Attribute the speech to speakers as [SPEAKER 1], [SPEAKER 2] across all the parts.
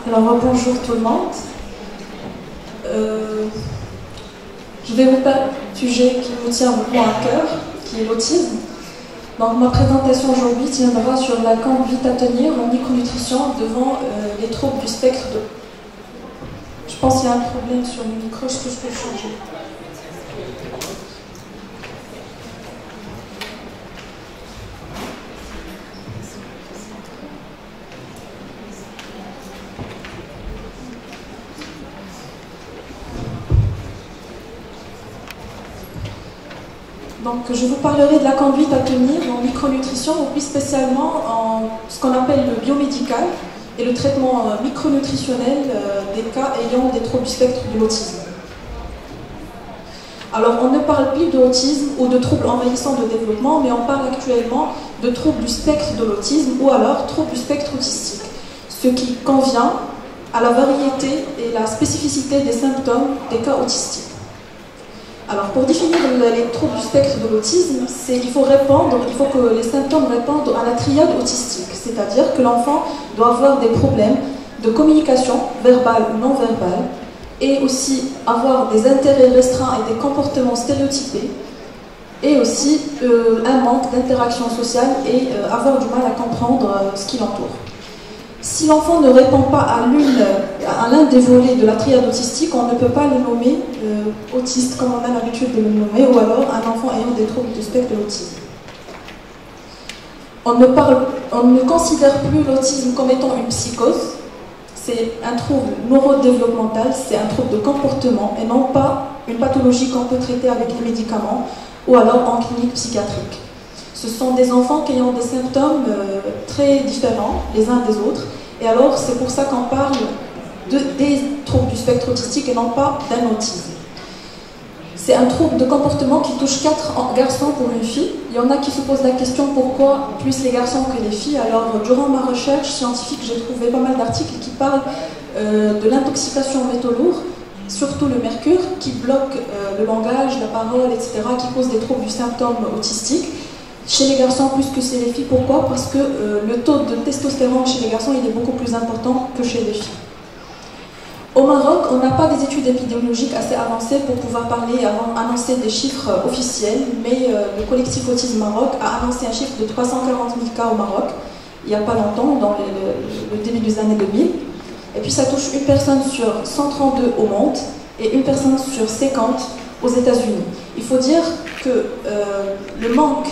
[SPEAKER 1] Alors bonjour tout le monde. Je vais vous parler d'un sujet qui me tient beaucoup à cœur, qui est l'autisme. Donc ma présentation aujourd'hui tiendra sur la conduite à tenir en micronutrition devant les troubles du spectre de... Je pense qu'il y a un problème sur le micro, est-ce que je peux le changer? Donc, je vous parlerai de la conduite à tenir en micronutrition, ou plus spécialement en ce qu'on appelle le biomédical et le traitement micronutritionnel des cas ayant des troubles du spectre de l'autisme. Alors, on ne parle plus d'autisme ou de troubles envahissants de développement, mais on parle actuellement de troubles du spectre de l'autisme ou alors troubles du spectre autistique, ce qui convient à la variété et la spécificité des symptômes des cas autistiques. Alors, pour définir les troubles du spectre de l'autisme, il faut que les symptômes répondent à la triade autistique, c'est-à-dire que l'enfant doit avoir des problèmes de communication verbale ou non verbale, et aussi avoir des intérêts restreints et des comportements stéréotypés, et aussi un manque d'interaction sociale et avoir du mal à comprendre ce qui l'entoure. Si l'enfant ne répond pas à l'un des volets de la triade autistique, on ne peut pas le nommer autiste comme on a l'habitude de le nommer, ou alors un enfant ayant des troubles du spectre de l'autisme. On ne considère plus l'autisme comme étant une psychose, c'est un trouble neurodéveloppemental, c'est un trouble de comportement et non pas une pathologie qu'on peut traiter avec les médicaments ou alors en clinique psychiatrique. Ce sont des enfants qui ont des symptômes très différents les uns des autres, et alors c'est pour ça qu'on parle des troubles du spectre autistique et non pas d'un autisme. C'est un trouble de comportement qui touche 4 garçons pour une fille. Il y en a qui se posent la question pourquoi plus les garçons que les filles. Alors durant ma recherche scientifique, j'ai trouvé pas mal d'articles qui parlent de l'intoxication aux métaux lourds, surtout le mercure, qui bloque le langage, la parole, etc., qui cause des troubles du symptôme autistique. Chez les garçons plus que chez les filles. Pourquoi? Parce que le taux de testostérone chez les garçons il est beaucoup plus important que chez les filles. Au Maroc, on n'a pas des études épidémiologiques assez avancées pour pouvoir annoncer des chiffres officiels, mais le collectif Autisme Maroc a annoncé un chiffre de 340 000 cas au Maroc, il n'y a pas longtemps, dans le début des années 2000. Et puis ça touche une personne sur 132 au monde et une personne sur 50 aux États-Unis. Il faut dire que le manque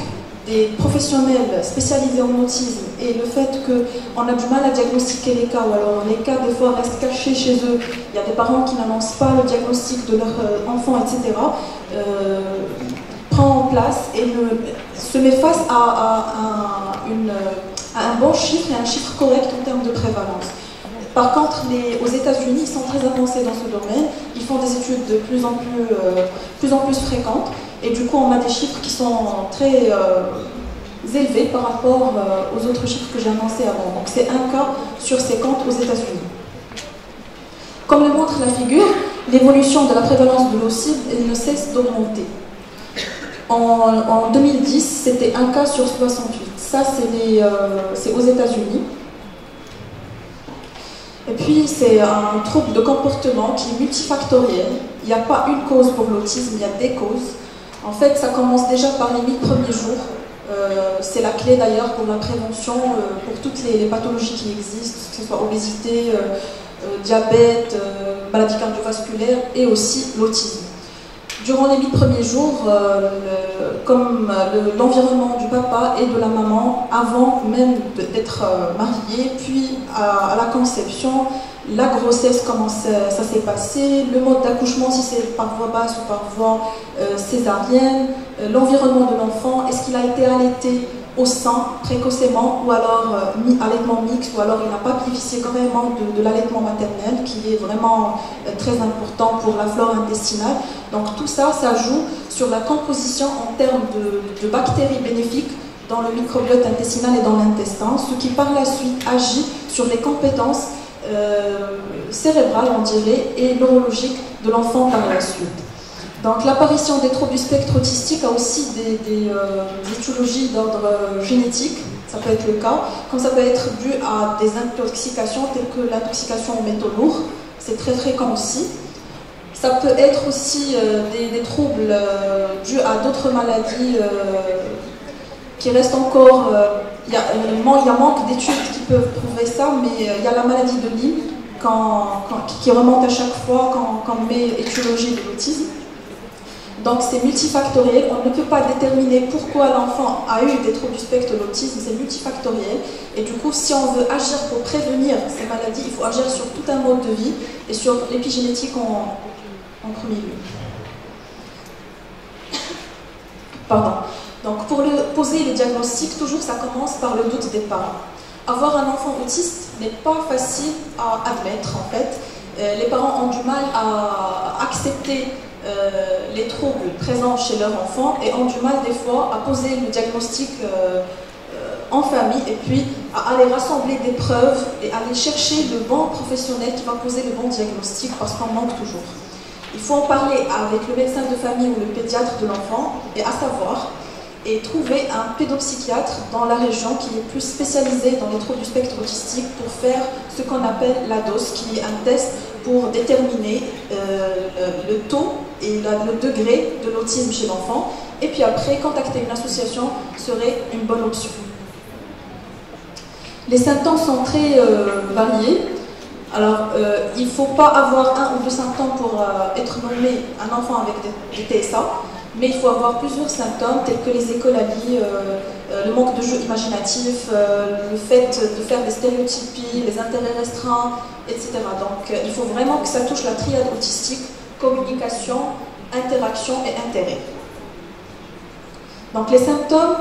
[SPEAKER 1] des professionnels spécialisés en autisme et le fait qu'on a du mal à diagnostiquer les cas, ou alors les cas des fois restent cachés chez eux, il y a des parents qui n'annoncent pas le diagnostic de leur enfant, etc., prend place et se met face à un bon chiffre et un chiffre correct en termes de prévalence. Par contre, aux États-Unis, ils sont très avancés dans ce domaine, ils font des études de plus en plus fréquentes, et du coup, on a des chiffres qui sont très élevés par rapport aux autres chiffres que j'ai annoncés avant. Donc, c'est un cas sur 50 aux États-Unis. Comme le montre la figure, l'évolution de la prévalence de l'autisme ne cesse d'augmenter. En 2010, c'était un cas sur 68. Ça, c'est aux États-Unis. Et puis, c'est un trouble de comportement qui est multifactoriel. Il n'y a pas une cause pour l'autisme, il y a des causes. En fait, ça commence déjà par les 1000 premiers jours. C'est la clé d'ailleurs pour la prévention, pour toutes les pathologies qui existent, que ce soit obésité, diabète, maladies cardiovasculaires et aussi l'autisme. Durant les 1000 premiers jours, comme l'environnement du papa et de la maman, avant même d'être mariés, puis à la conception, la grossesse, comment ça s'est passé, le mode d'accouchement, si c'est par voie basse ou par voie césarienne, l'environnement de l'enfant, est-ce qu'il a été allaité au sein précocement, ou alors allaitement mixte, ou alors il n'a pas bénéficié carrément de l'allaitement maternel, qui est vraiment très important pour la flore intestinale. Donc tout ça, ça joue sur la composition en termes de bactéries bénéfiques dans le microbiote intestinal et dans l'intestin, ce qui par la suite agit sur les compétences cérébrales, on dirait, et neurologiques de l'enfant par la suite. Donc l'apparition des troubles du spectre autistique a aussi des étiologies d'ordre génétique, ça peut être le cas, comme ça peut être dû à des intoxications telles que l'intoxication aux métaux lourds, c'est très fréquent aussi. Ça peut être aussi des troubles dus à d'autres maladies qui restent encore... il y a manque d'études qui peuvent prouver ça, mais il y a la maladie de Lyme qui remonte à chaque fois quand on met étiologie de l'autisme. Donc c'est multifactoriel, on ne peut pas déterminer pourquoi l'enfant a eu des troubles du spectre de l'autisme, c'est multifactoriel. Et du coup, si on veut agir pour prévenir ces maladies, il faut agir sur tout un mode de vie et sur l'épigénétique en premier lieu. Pardon. Donc pour poser le diagnostic, toujours ça commence par le doute des parents. Avoir un enfant autiste n'est pas facile à admettre en fait. Les parents ont du mal à accepter les troubles présents chez leur enfant et ont du mal des fois à poser le diagnostic en famille et puis à aller rassembler des preuves et aller chercher le bon professionnel qui va poser le bon diagnostic parce qu'on manque toujours. Il faut en parler avec le médecin de famille ou le pédiatre de l'enfant et à savoir et trouver un pédopsychiatre dans la région qui est plus spécialisé dans les troubles du spectre autistique pour faire ce qu'on appelle la dose, qui est un test pour déterminer le taux et le degré de l'autisme chez l'enfant. Et puis après, contacter une association serait une bonne option. Les symptômes sont très variés. Alors, il ne faut pas avoir un ou deux symptômes pour être nommé un enfant avec des TSA. Mais il faut avoir plusieurs symptômes tels que les écolalies, le manque de jeu imaginatif, le fait de faire des stéréotypies, les intérêts restreints, etc. Donc il faut vraiment que ça touche la triade autistique, communication, interaction et intérêt. Donc les symptômes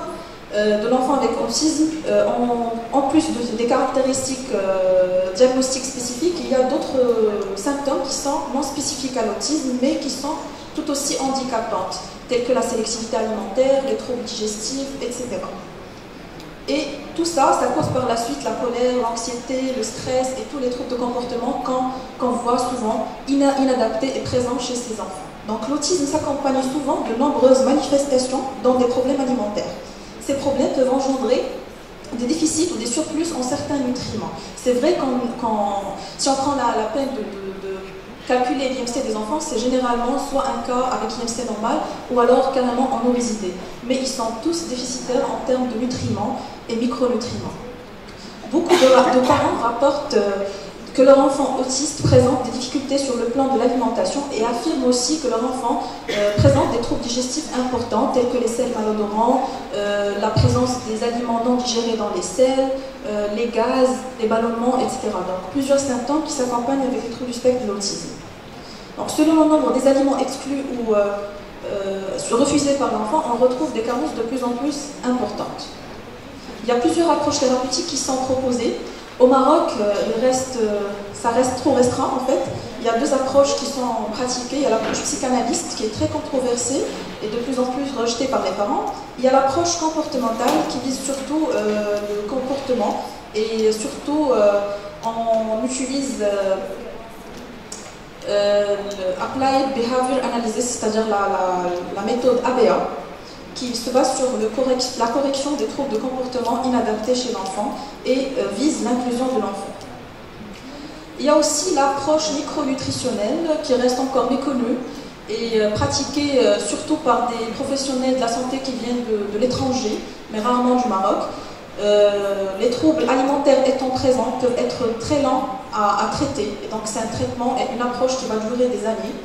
[SPEAKER 1] de l'enfant avec autisme, en plus des caractéristiques diagnostiques spécifiques, il y a d'autres symptômes qui sont non spécifiques à l'autisme, mais qui sont tout aussi handicapantes, telles que la sélectivité alimentaire, les troubles digestifs, etc. Et tout ça, ça cause par la suite la colère, l'anxiété, le stress et tous les troubles de comportement qu'on voit souvent inadaptés et présents chez ces enfants. Donc l'autisme s'accompagne souvent de nombreuses manifestations, dont des problèmes alimentaires. Ces problèmes peuvent engendrer des déficits ou des surplus en certains nutriments. C'est vrai si on prend la peine de calculer l'IMC des enfants, c'est généralement soit un cas avec l'IMC normal ou alors carrément en obésité. Mais ils sont tous déficitaires en termes de nutriments et micronutriments. Beaucoup de parents rapportent que leur enfant autiste présente des difficultés sur le plan de l'alimentation et affirment aussi que leur enfant présente des troubles digestifs importants tels que les sels malodorants, la présence des aliments non digérés dans les selles, les gaz, les ballonnements, etc. Donc plusieurs symptômes qui s'accompagnent avec les troubles du spectre de l'autisme. Donc selon le nombre des aliments exclus ou refusés par l'enfant, on retrouve des carences de plus en plus importantes. Il y a plusieurs approches thérapeutiques qui sont proposées. Au Maroc, ça reste trop restreint en fait. Il y a deux approches qui sont pratiquées. Il y a l'approche psychanalyste qui est très controversée et de plus en plus rejetée par les parents. Il y a l'approche comportementale qui vise surtout le comportement et surtout on utilise Applied Behavior Analysis, c'est-à-dire la méthode ABA, qui se base sur la correction des troubles de comportement inadaptés chez l'enfant et vise l'inclusion de l'enfant. Il y a aussi l'approche micronutritionnelle qui reste encore méconnue et pratiquée surtout par des professionnels de la santé qui viennent de l'étranger, mais rarement du Maroc. Les troubles alimentaires étant présents peuvent être très lents à traiter, et donc c'est un traitement et une approche qui va durer des années.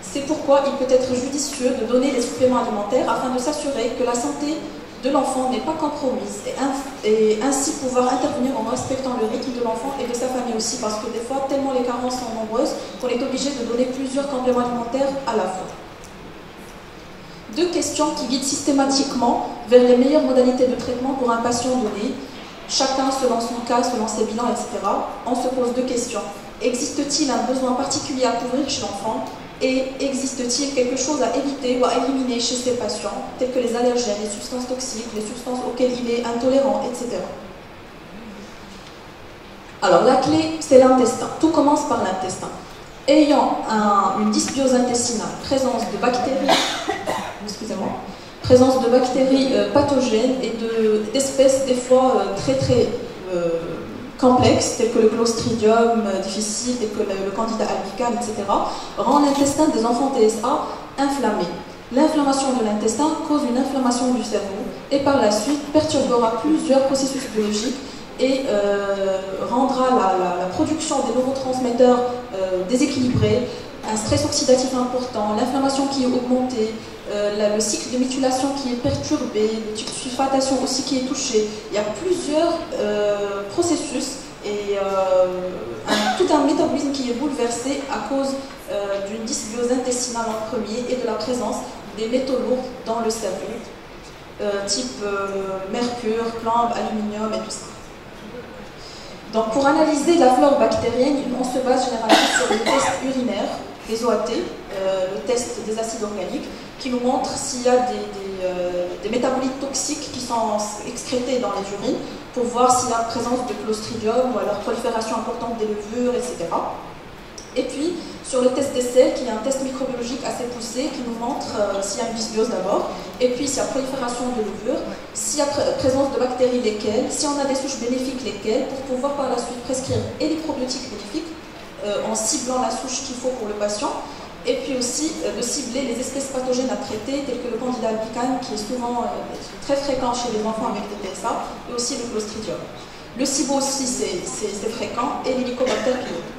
[SPEAKER 1] C'est pourquoi il peut être judicieux de donner des suppléments alimentaires afin de s'assurer que la santé de l'enfant n'est pas compromise et ainsi pouvoir intervenir en respectant le rythme de l'enfant et de sa famille aussi, parce que des fois, tellement les carences sont nombreuses qu'on est obligé de donner plusieurs compléments alimentaires à la fois. Deux questions qui guident systématiquement vers les meilleures modalités de traitement pour un patient donné, chacun selon son cas, selon ses bilans, etc. On se pose deux questions. Existe-t-il un besoin particulier à couvrir chez l'enfant ? Et existe-t-il quelque chose à éviter ou à éliminer chez ces patients, tels que les allergènes, les substances toxiques, les substances auxquelles il est intolérant, etc. Alors la clé, c'est l'intestin. Tout commence par l'intestin. Ayant une dysbiose intestinale, présence de bactéries, présence de bactéries pathogènes et d'espèces des fois très complexes, telles que le Clostridium difficile, telles que le Candida albicans, etc., rend l'intestin des enfants TSA inflammé. L'inflammation de l'intestin cause une inflammation du cerveau et par la suite perturbera plusieurs processus biologiques et rendra la production des neurotransmetteurs déséquilibrée, un stress oxydatif important, l'inflammation qui est augmentée, le cycle de méthylation qui est perturbé, le cycle de sulfatation aussi qui est touché. Il y a plusieurs processus et tout un métabolisme qui est bouleversé à cause d'une dysbiose intestinale en premier et de la présence des métaux lourds dans le cerveau, type mercure, plomb, aluminium et tout ça. Donc pour analyser la flore bactérienne, on se base généralement sur le test urinaire, les OAT, le test des acides organiques, qui nous montre s'il y a des métabolites toxiques qui sont excrétés dans les urines, pour voir s'il y a présence de Clostridium ou alors prolifération importante des levures, etc. Et puis, sur le test des selles, qui est un test microbiologique assez poussé, qui nous montre s'il y a une dysbiose d'abord, et puis s'il y a prolifération de levures, s'il y a présence de bactéries lesquelles, si on a des souches bénéfiques lesquelles, pour pouvoir par la suite prescrire et des probiotiques bénéfiques, en ciblant la souche qu'il faut pour le patient, et puis aussi de cibler les espèces pathogènes à traiter, telles que le Candida albicans, qui est souvent très fréquent chez les enfants avec des TSA, et aussi le Clostridium. Le SIBO aussi, c'est fréquent, et l'Helicobacter pylori.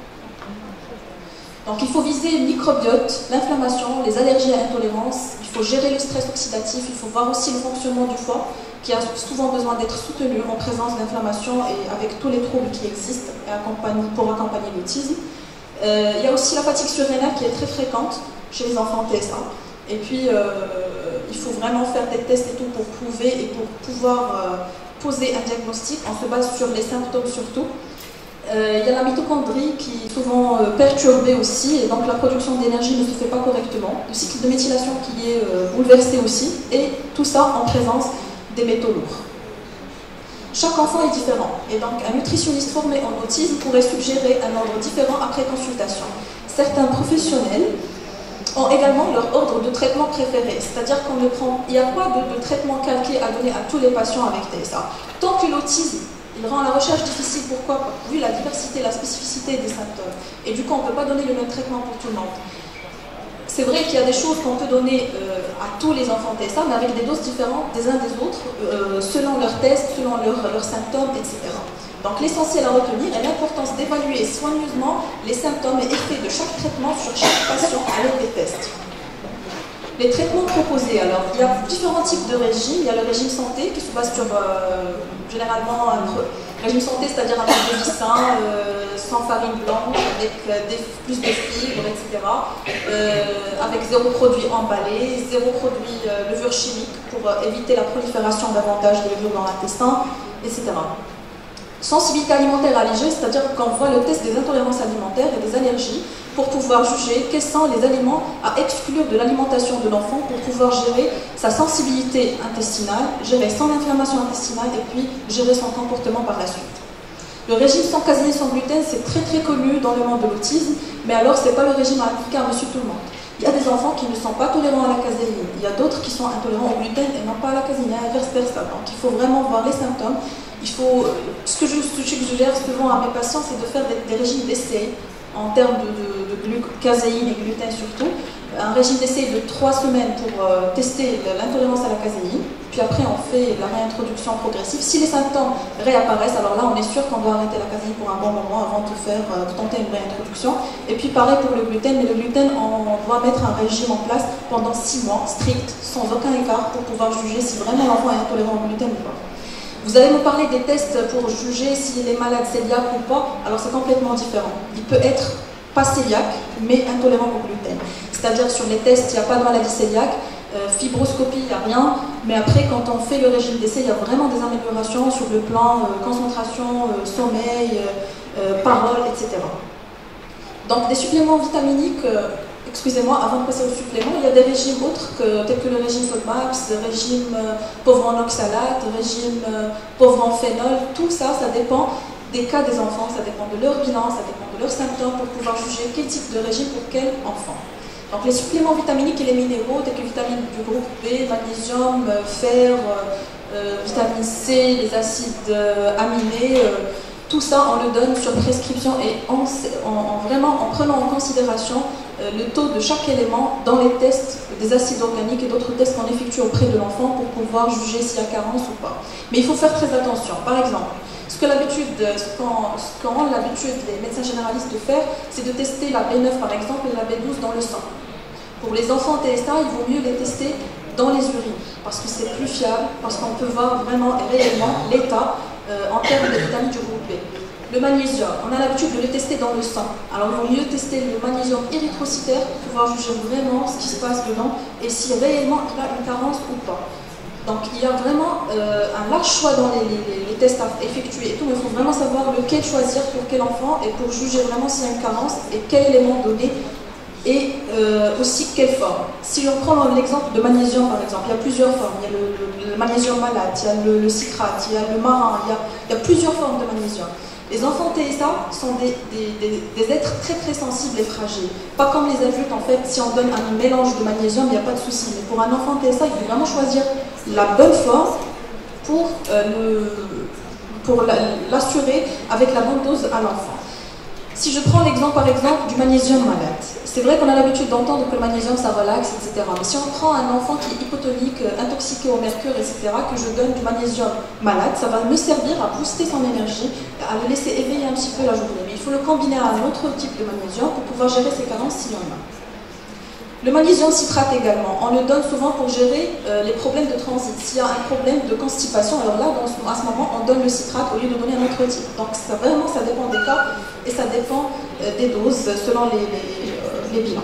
[SPEAKER 1] Donc il faut viser le microbiote, l'inflammation, les allergies à intolérance, il faut gérer le stress oxydatif, il faut voir aussi le fonctionnement du foie, qui a souvent besoin d'être soutenu en présence d'inflammation et avec tous les troubles qui existent pour accompagner l'autisme. Il y a aussi la fatigue surrénale qui est très fréquente chez les enfants TSA. Et puis il faut vraiment faire des tests et tout pour prouver et pour pouvoir poser un diagnostic. On se base sur les symptômes surtout. Il y a la mitochondrie qui est souvent perturbée aussi, et donc la production d'énergie ne se fait pas correctement. Le cycle de méthylation qui est bouleversé aussi, et tout ça en présence des métaux lourds. Chaque enfant est différent, et donc un nutritionniste formé en autisme pourrait suggérer un ordre différent après consultation. Certains professionnels ont également leur ordre de traitement préféré, c'est-à-dire il n'y a pas de traitement calqué à donner à tous les patients avec TSA. Tant que l'autisme il rend la recherche difficile, pourquoi? Vu la diversité, la spécificité des symptômes. Et du coup, on ne peut pas donner le même traitement pour tout le monde. C'est vrai qu'il y a des choses qu'on peut donner à tous les enfants TSA, mais avec des doses différentes des uns des autres, selon leurs tests, selon leurs symptômes, etc. Donc l'essentiel à retenir est l'importance d'évaluer soigneusement les symptômes et effets de chaque traitement sur chaque patient à l'aide des tests. Les traitements proposés, alors, il y a différents types de régimes. Il y a le régime santé qui se base sur, généralement, un régime santé, c'est-à-dire un mode de vie sain, sans farine blanche, avec plus de fibres, etc. Avec zéro produit emballé, zéro produit levure chimique pour éviter la prolifération davantage de levures dans l'intestin, etc. Sensibilité alimentaire allégée, c'est-à-dire qu'on voit le test des intolérances alimentaires et des allergies pour pouvoir juger quels sont les aliments à exclure de l'alimentation de l'enfant pour pouvoir gérer sa sensibilité intestinale, gérer son inflammation intestinale et puis gérer son comportement par la suite. Le régime sans caséine, sans gluten, c'est très connu dans le monde de l'autisme, mais alors c'est pas le régime à appliquer à monsieur tout le monde. Il y a des enfants qui ne sont pas tolérants à la caséine, il y a d'autres qui sont intolérants au gluten et non pas à la caséine, et vice versa. Donc il faut vraiment voir les symptômes. Ce que je suggère souvent à mes patients, c'est de faire des régimes d'essai en termes de caséine et gluten surtout. Un régime d'essai de 3 semaines pour tester l'intolérance à la caséine. Puis après, on fait la réintroduction progressive. Si les symptômes réapparaissent, alors là, on est sûr qu'on doit arrêter la caséine pour un bon moment avant de tenter une réintroduction. Et puis pareil pour le gluten. Mais le gluten, on doit mettre un régime en place pendant 6 mois, strict, sans aucun écart, pour pouvoir juger si vraiment l'enfant est intolérant au gluten ou pas. Vous allez me parler des tests pour juger s'il est malade cœliaque ou pas. Alors c'est complètement différent. Il peut être pas cœliaque, mais intolérant au gluten. C'est-à-dire sur les tests, il n'y a pas de maladie cœliaque, fibroscopie, il n'y a rien. Mais après, quand on fait le régime d'essai, il y a vraiment des améliorations sur le plan concentration, sommeil, parole, etc. Donc des suppléments vitaminiques, excusez-moi, avant de passer aux suppléments, il y a des régimes autres tels que le régime FODMAPS, le régime pauvre en oxalate, régime pauvre en phénol. Tout ça, ça dépend des cas des enfants, ça dépend de leur bilan, ça dépend de leurs symptômes pour pouvoir juger quel type de régime pour quel enfant. Donc les suppléments vitaminiques et les minéraux, tels que vitamines du groupe B, magnésium, fer, vitamine C, les acides aminés, tout ça on le donne sur prescription et vraiment en prenant en considération le taux de chaque élément dans les tests des acides organiques et d'autres tests qu'on effectue auprès de l'enfant pour pouvoir juger s'il y a carence ou pas. Mais il faut faire très attention. Par exemple, ce qu'ont l'habitude les médecins généralistes de faire, c'est de tester la B9 par exemple et la B12 dans le sang. Pour les enfants TSA, il vaut mieux les tester dans les urines, parce que c'est plus fiable, parce qu'on peut voir vraiment et réellement l'état en termes de vitamines du groupe B. Le magnésium, on a l'habitude de le tester dans le sang. Alors il vaut mieux tester le magnésium érythrocytaire pour pouvoir juger vraiment ce qui se passe dedans et si réellement il a une carence ou pas. Donc il y a vraiment un large choix dans les tests à effectuer et tout, mais il faut vraiment savoir lequel choisir pour quel enfant et pour juger vraiment s'il y a une carence et quel élément donner et aussi quelle forme. Si on prend l'exemple de magnésium par exemple, il y a plusieurs formes. Il y a le magnésium malate, il y a le citrate, il y a le marin, il y a plusieurs formes de magnésium. Les enfants TSA sont des êtres très très sensibles et fragiles. Pas comme les adultes en fait, si on donne un mélange de magnésium, il n'y a pas de souci. Mais pour un enfant TSA, il faut vraiment choisir la bonne forme pour l'assurer avec la bonne dose à l'enfant. Si je prends l'exemple par exemple du magnésium malate, c'est vrai qu'on a l'habitude d'entendre que le magnésium ça relaxe, etc. Mais si on prend un enfant qui est hypotonique, intoxiqué au mercure, etc., que je donne du magnésium malate, ça va me servir à booster son énergie, à le laisser éveiller un petit peu la journée. Mais il faut le combiner à un autre type de magnésium pour pouvoir gérer ses carences s'il y en a. Le magnésium citrate également, on le donne souvent pour gérer les problèmes de transit. S'il y a un problème de constipation, alors là, à ce moment, on donne le citrate au lieu de donner un autre type. Donc ça dépend des cas et ça dépend des doses selon les bilans.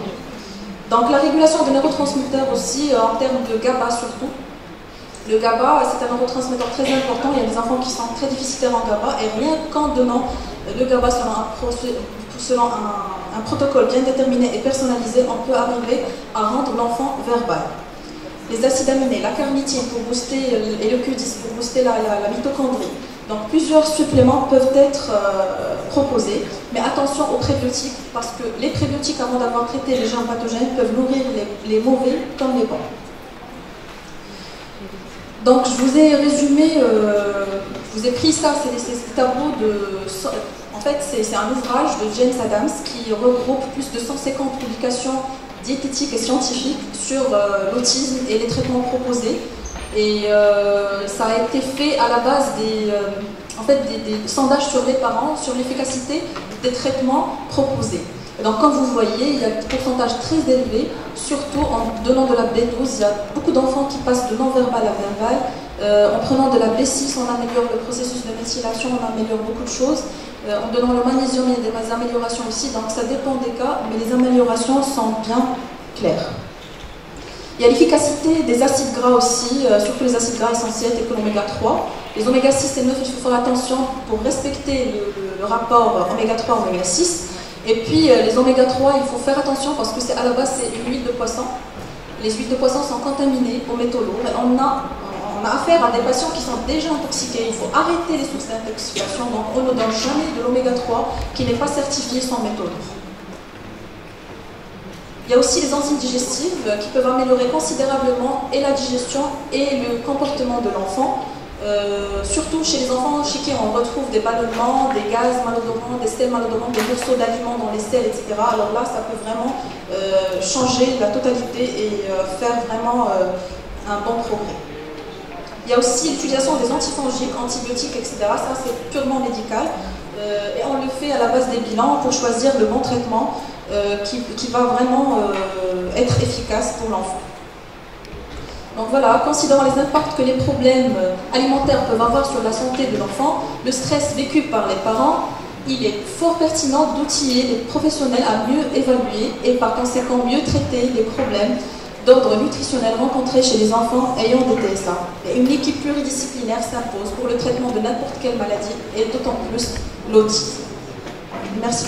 [SPEAKER 1] Donc la régulation des neurotransmetteurs aussi, en termes de GABA surtout. Le GABA, c'est un neurotransmetteur très important. Il y a des enfants qui sont très déficitaires en GABA et rien qu'en donnant le GABA selon un protocole bien déterminé et personnalisé, on peut arriver à rendre l'enfant verbal. Les acides aminés, la carnitine pour booster et le Q10 pour booster la mitochondrie. Donc plusieurs suppléments peuvent être proposés, mais attention aux prébiotiques parce que les prébiotiques, avant d'avoir traité les germes pathogènes, peuvent nourrir les mauvais comme les bons. Donc je vous ai résumé, je vous ai pris ça, c'est des tableaux de... En fait, c'est un ouvrage de James Adams qui regroupe plus de 150 publications diététiques et scientifiques sur l'autisme et les traitements proposés. Et ça a été fait à la base des sondages sur les parents, sur l'efficacité des traitements proposés. Donc comme vous voyez, il y a un pourcentage très élevé, surtout en donnant de la B12. Il y a beaucoup d'enfants qui passent de non-verbal à verbal. En prenant de la B6, on améliore le processus de méthylation, on améliore beaucoup de choses. En donnant le magnésium, il y a des améliorations aussi, donc ça dépend des cas, mais les améliorations sont bien claires. Il y a l'efficacité des acides gras aussi, surtout les acides gras essentiels tels que l'oméga 3. Les oméga 6 et 9, il faut faire attention pour respecter le rapport oméga 3 oméga 6. Et puis les oméga 3, il faut faire attention parce que à la base c'est une huile de poisson. Les huiles de poisson sont contaminées aux métaux lourds. On a affaire à des patients qui sont déjà intoxiqués. Il faut arrêter les sources d'intoxication. Donc on ne donne jamais de l'oméga 3 qui n'est pas certifié sans métaux lourds. Il y a aussi les enzymes digestives qui peuvent améliorer considérablement et la digestion et le comportement de l'enfant. Surtout chez les enfants chez qui on retrouve des ballonnements, des gaz malodorants, des selles malodorants, des morceaux d'aliments dans les selles, etc. Alors là, ça peut vraiment changer la totalité et faire vraiment un bon progrès. Il y a aussi l'utilisation des antifongiques, antibiotiques, etc. Ça, c'est purement médical. Et on le fait à la base des bilans pour choisir le bon traitement qui va vraiment être efficace pour l'enfant. Donc voilà, considérant les impacts que les problèmes alimentaires peuvent avoir sur la santé de l'enfant, le stress vécu par les parents, il est fort pertinent d'outiller les professionnels à mieux évaluer et par conséquent mieux traiter les problèmes d'ordre nutritionnel rencontrés chez les enfants ayant des TSA. Et une équipe pluridisciplinaire s'impose pour le traitement de n'importe quelle maladie et d'autant plus l'autisme. Merci.